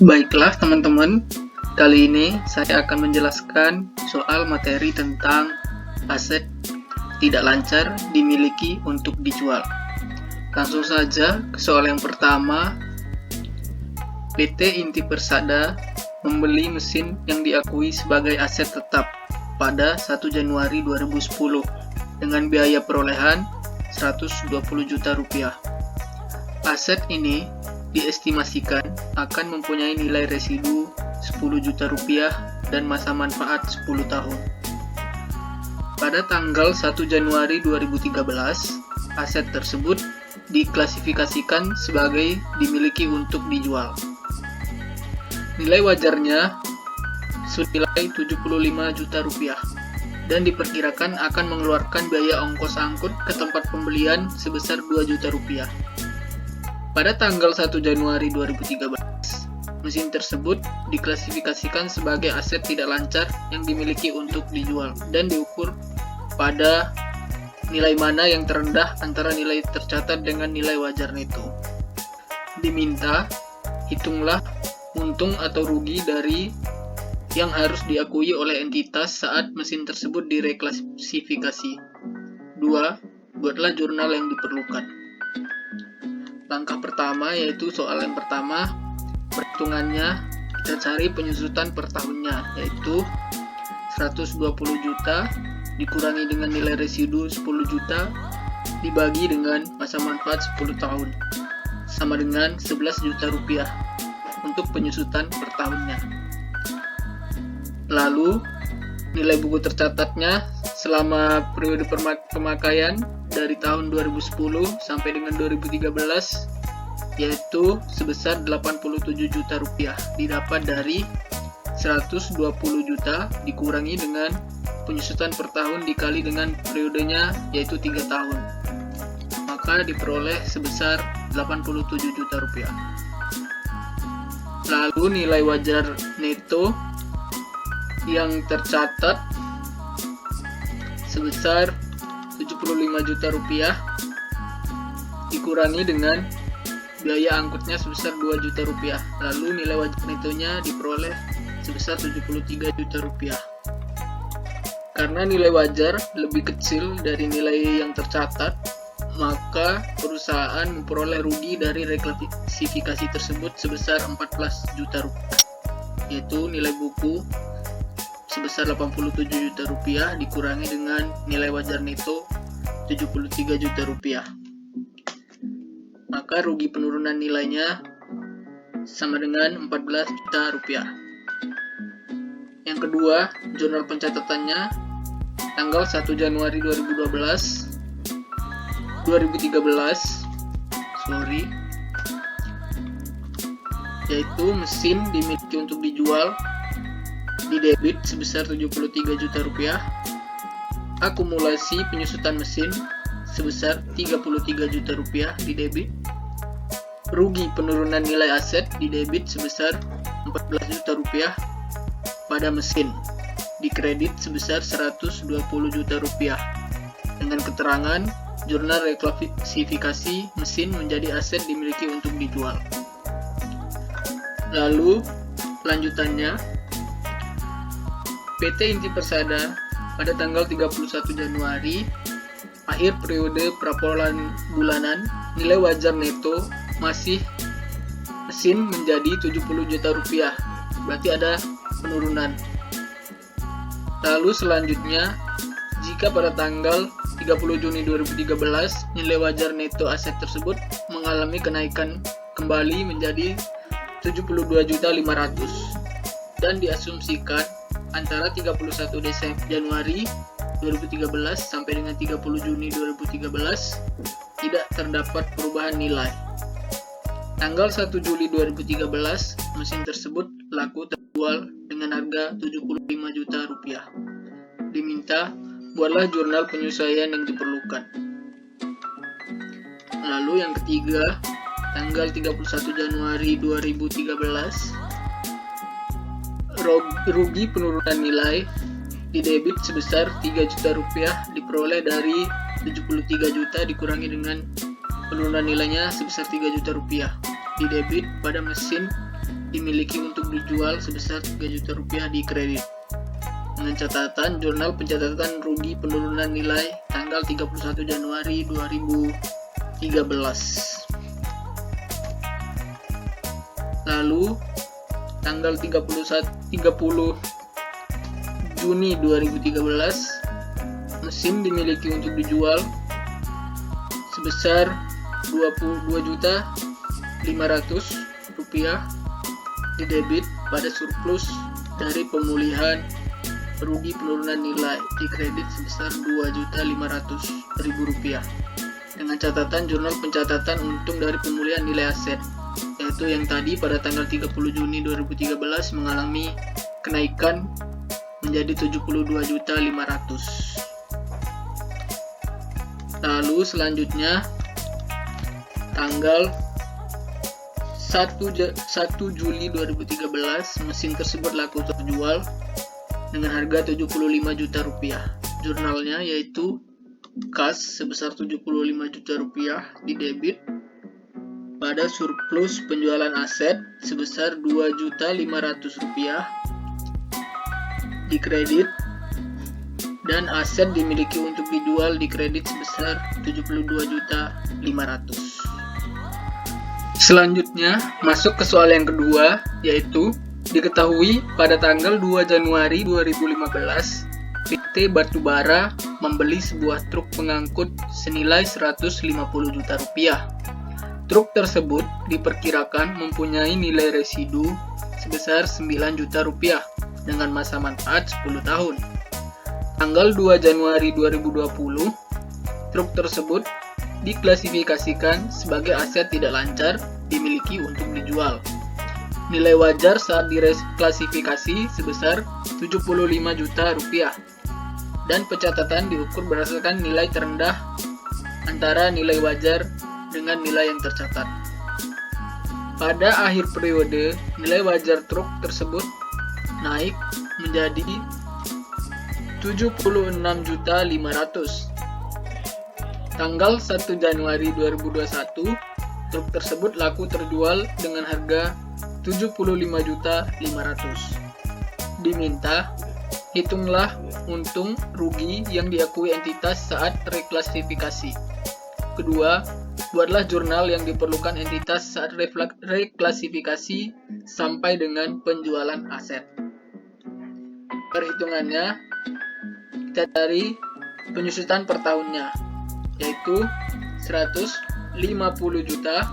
Baiklah teman-teman, kali ini saya akan menjelaskan soal materi tentang aset tidak lancar dimiliki untuk dijual. Langsung saja ke soal yang pertama. PT Inti Persada membeli mesin yang diakui sebagai aset tetap pada 1 Januari 2010 dengan biaya perolehan 120 juta rupiah. Aset ini diestimasikan akan mempunyai nilai residu 10 juta rupiah dan masa manfaat 10 tahun. Pada tanggal 1 Januari 2013, aset tersebut diklasifikasikan sebagai dimiliki untuk dijual. Nilai wajarnya senilai 75 juta rupiah dan diperkirakan akan mengeluarkan biaya ongkos angkut ke tempat pembelian sebesar 2 juta rupiah. Pada tanggal 1 Januari 2013, mesin tersebut diklasifikasikan sebagai aset tidak lancar yang dimiliki untuk dijual dan diukur pada nilai mana yang terendah antara nilai tercatat dengan nilai wajar neto. Diminta, hitunglah untung atau rugi dari yang harus diakui oleh entitas saat mesin tersebut direklasifikasi. 2. Buatlah jurnal yang diperlukan. Langkah pertama yaitu soal yang pertama, perhitungannya kita cari penyusutan per tahunnya, yaitu 120 juta dikurangi dengan nilai residu 10 juta dibagi dengan masa manfaat 10 tahun sama dengan 11 juta rupiah untuk penyusutan per tahunnya. Lalu nilai buku tercatatnya selama periode pemakaian dari tahun 2010 sampai dengan 2013 yaitu sebesar 87 juta rupiah didapat dari 120 juta dikurangi dengan penyusutan per tahun dikali dengan periodenya yaitu 3 tahun, maka diperoleh sebesar 87 juta rupiah. Lalu nilai wajar neto yang tercatat sebesar 75 juta rupiah dikurangi dengan biaya angkutnya sebesar 2 juta rupiah. Lalu nilai wajar netonya diperoleh sebesar 73 juta rupiah. Karena nilai wajar lebih kecil dari nilai yang tercatat, maka perusahaan memperoleh rugi dari reklasifikasi tersebut sebesar 14 juta rupiah, yaitu nilai buku sebesar 87 juta rupiah dikurangi dengan nilai wajar neto 73 juta rupiah. Maka rugi penurunan nilainya sama dengan 14 juta rupiah. Yang kedua, jurnal pencatatannya tanggal 1 Januari 2013 yaitu mesin dimiliki untuk dijual di debit sebesar 73 juta rupiah, akumulasi penyusutan mesin sebesar 33 juta rupiah di debit, rugi penurunan nilai aset di debit sebesar 14 juta rupiah pada mesin, di kredit sebesar 120 juta rupiah, dengan keterangan jurnal reklasifikasi mesin menjadi aset dimiliki untuk dijual. Lalu lanjutannya, PT Inti Persada pada tanggal 31 Januari akhir periode prapolan bulanan, nilai wajar neto masih mesin menjadi 70 juta rupiah, berarti ada penurunan. Lalu selanjutnya, jika pada tanggal 30 Juni 2013 nilai wajar neto aset tersebut mengalami kenaikan kembali menjadi 72.500 dan diasumsikan antara 31 Desember Januari 2013 sampai dengan 30 Juni 2013 tidak terdapat perubahan nilai. Tanggal 1 Juli 2013 mesin tersebut laku terjual dengan harga 75 juta rupiah. Diminta buatlah jurnal penyesuaian yang diperlukan. Lalu yang ketiga, tanggal 31 Januari 2013 rugi penurunan nilai di debit sebesar 3 juta rupiah diperoleh dari 73 juta dikurangi dengan penurunan nilainya sebesar 3 juta rupiah di debit pada mesin dimiliki untuk dijual sebesar 3 juta rupiah di kredit. Dengan catatan jurnal pencatatan rugi penurunan nilai tanggal 31 Januari 2013. Lalu tanggal 30 Juni 2013 mesin dimiliki untuk dijual sebesar 22.500.000 rupiah di debit pada surplus dari pemulihan rugi penurunan nilai di kredit sebesar 2.500.000 rupiah dengan catatan jurnal pencatatan untung dari pemulihan nilai aset, yaitu yang tadi pada tanggal 30 Juni 2013 mengalami kenaikan menjadi 72.500.000. Lalu selanjutnya tanggal 1 Juli 2013 mesin tersebut laku terjual dengan harga 75 juta rupiah. Jurnalnya yaitu kas sebesar 75 juta rupiah di debit pada surplus penjualan aset sebesar 2.500.000 rupiah di kredit, dan aset dimiliki untuk dijual di kredit sebesar 72.500.000. Selanjutnya masuk ke soal yang kedua, yaitu diketahui pada tanggal 2 Januari 2015 PT Batubara membeli sebuah truk pengangkut senilai 150 juta rupiah. Truk tersebut diperkirakan mempunyai nilai residu sebesar 9 juta rupiah dengan masa manfaat 10 tahun. Tanggal 2 Januari 2020, truk tersebut diklasifikasikan sebagai aset tidak lancar dimiliki untuk dijual. Nilai wajar saat diklasifikasi sebesar 75 juta rupiah dan pencatatan diukur berdasarkan nilai terendah antara nilai wajar dengan nilai yang tercatat. Pada akhir periode, nilai wajar truk tersebut naik menjadi 76.500.000. Tanggal 1 Januari 2021, truk tersebut laku terjual dengan harga 75.500.000. Diminta, hitunglah untung rugi yang diakui entitas saat reklasifikasi. Kedua, buatlah jurnal yang diperlukan entitas saat reklasifikasi sampai dengan penjualan aset. Perhitungannya, kita cari penyusutan per tahunnya, yaitu 150 juta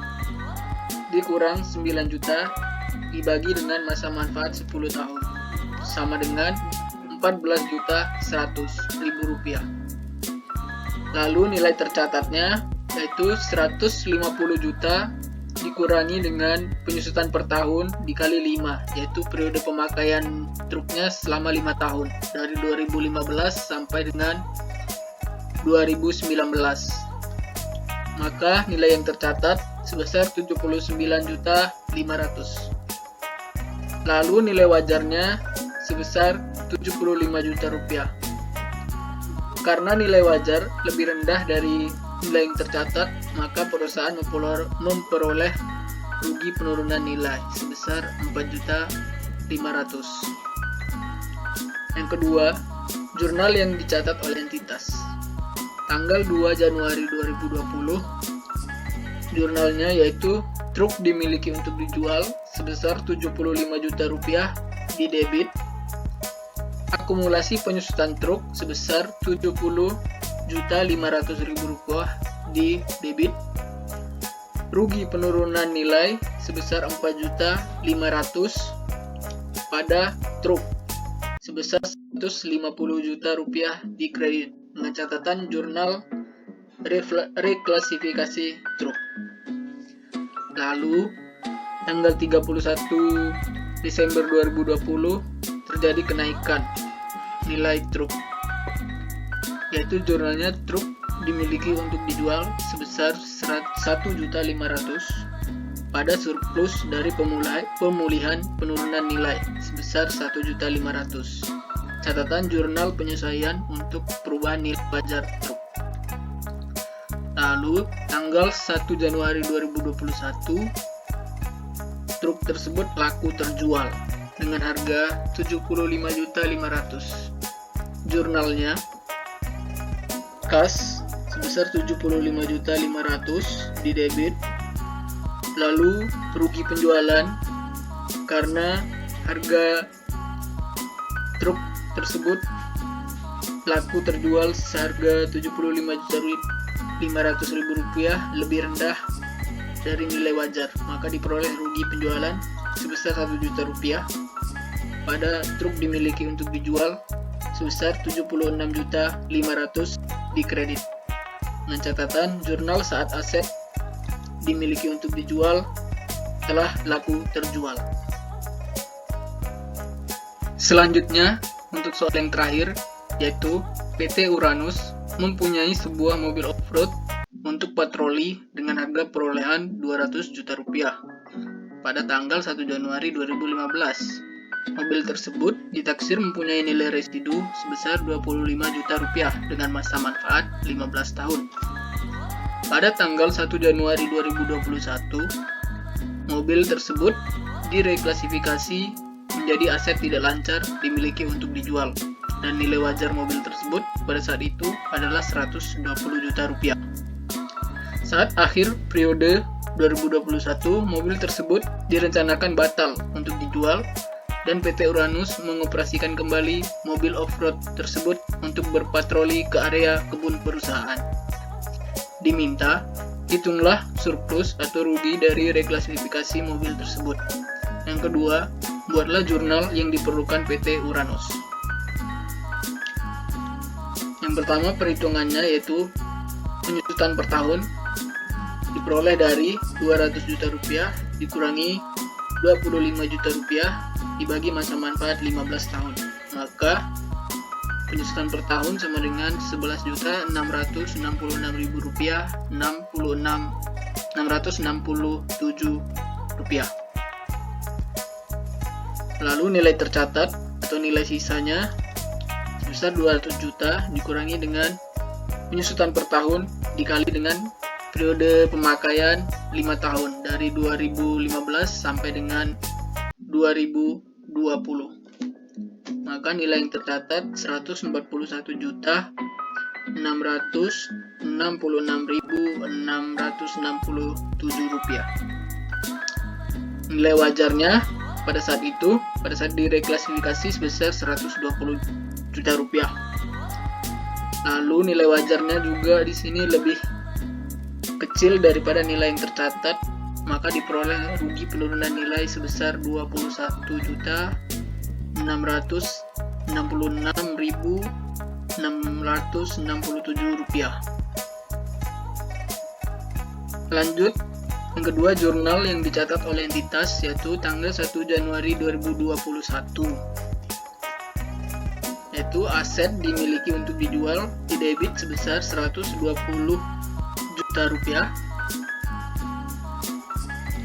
dikurang 9 juta dibagi dengan masa manfaat 10 tahun, sama dengan 14.100.000 rupiah. Lalu nilai tercatatnya yaitu 150 juta dikurangi dengan penyusutan per tahun dikali 5, yaitu periode pemakaian truknya selama 5 tahun dari 2015 sampai dengan 2019. Maka nilai yang tercatat sebesar 79.500.000. Lalu nilai wajarnya sebesar 75 juta rupiah. Karena nilai wajar lebih rendah dari nilai yang tercatat, maka perusahaan memperoleh rugi penurunan nilai sebesar 4.500.000. Yang kedua, jurnal yang dicatat oleh entitas. Tanggal 2 Januari 2020, jurnalnya yaitu truk dimiliki untuk dijual sebesar 75 juta rupiah di debit, akumulasi penyusutan truk sebesar 70.500.000 rupiah di debit, rugi penurunan nilai sebesar 4.500.000 pada truk sebesar 150 juta rupiah di kredit dengan catatan jurnal reklasifikasi truk. Lalu tanggal 31 Desember 2020 terjadi kenaikan nilai truk, yaitu jurnalnya truk dimiliki untuk dijual sebesar 1.500.000 pada surplus dari pemulihan penurunan nilai sebesar 1.500.000. Catatan jurnal penyesuaian untuk perubahan nilai wajar truk. Lalu tanggal 1 Januari 2021 truk tersebut laku terjual dengan harga 75.500.000. Jurnalnya kas sebesar 75.500.000 di debit. Lalu rugi penjualan karena harga truk tersebut laku terjual seharga 75.500.000 rupiah lebih rendah dari nilai wajar, maka diperoleh rugi penjualan sebesar 1 juta rupiah. Pada truk dimiliki untuk dijual sebesar 76.500.000 di kredit. Dengan catatan jurnal saat aset dimiliki untuk dijual telah laku terjual. Selanjutnya untuk soal yang terakhir, yaitu PT Uranus mempunyai sebuah mobil off-road untuk patroli dengan harga perolehan 200 juta rupiah pada tanggal 1 Januari 2015. Mobil tersebut ditaksir mempunyai nilai residu sebesar 25 juta rupiah dengan masa manfaat 15 tahun. Pada tanggal 1 Januari 2021, mobil tersebut direklasifikasi menjadi aset tidak lancar dimiliki untuk dijual, dan nilai wajar mobil tersebut pada saat itu adalah 120 juta rupiah. Saat akhir periode 2021, mobil tersebut direncanakan batal untuk dijual dan PT Uranus mengoperasikan kembali mobil off-road tersebut untuk berpatroli ke area kebun perusahaan. Diminta, hitunglah surplus atau rugi dari reklasifikasi mobil tersebut. Yang kedua, buatlah jurnal yang diperlukan PT Uranus. Yang pertama perhitungannya yaitu penyusutan per tahun diperoleh dari 200 juta rupiah dikurangi 25 juta rupiah dibagi masa manfaat 15 tahun. Maka penyusutan per tahun sama dengan 11.666.000 rupiah 667 rupiah. Lalu nilai tercatat atau nilai sisanya sebesar 200 juta dikurangi dengan penyusutan per tahun dikali dengan periode pemakaian 5 tahun dari 2015 sampai dengan 2020. Maka nilai yang tercatat 141.666.667 rupiah. Nilai wajarnya pada saat direklasifikasi sebesar 120 juta rupiah. Lalu nilai wajarnya juga di sini lebih kecil daripada nilai yang tercatat, maka diperoleh rugi penurunan nilai sebesar 21.666.667 rupiah. Lanjut, yang kedua jurnal yang dicatat oleh entitas yaitu tanggal 1 Januari 2021, yaitu aset dimiliki untuk dijual di debit sebesar 120 juta rupiah.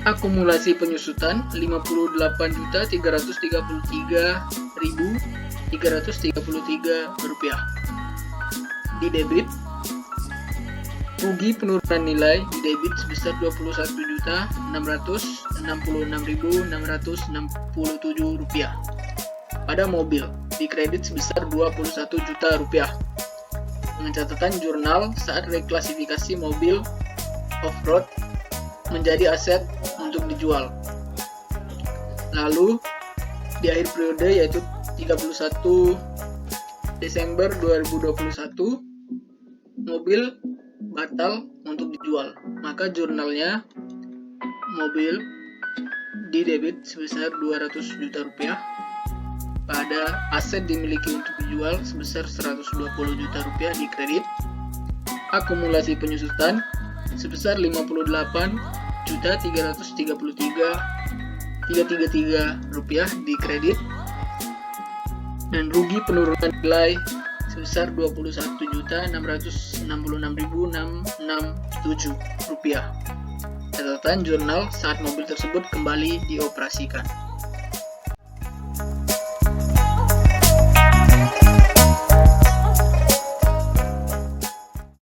Akumulasi penyusutan 58.333.333 rupiah. Di debit rugi penurunan nilai di debit sebesar 21.966.667 rupiah. Pada mobil di kredit sebesar 21 juta rupiah. Dengan catatan jurnal saat reklasifikasi mobil off-road menjadi aset untuk dijual. Lalu di akhir periode yaitu 31 Desember 2021 mobil batal untuk dijual, maka jurnalnya mobil di debit sebesar 200 juta rupiah pada aset dimiliki untuk dijual sebesar 120 juta rupiah di kredit. Akumulasi penyusutan sebesar 58.333.333 rupiah di kredit, dan rugi penurunan nilai sebesar 21.666.667 rupiah. Catatan jurnal saat mobil tersebut kembali dioperasikan.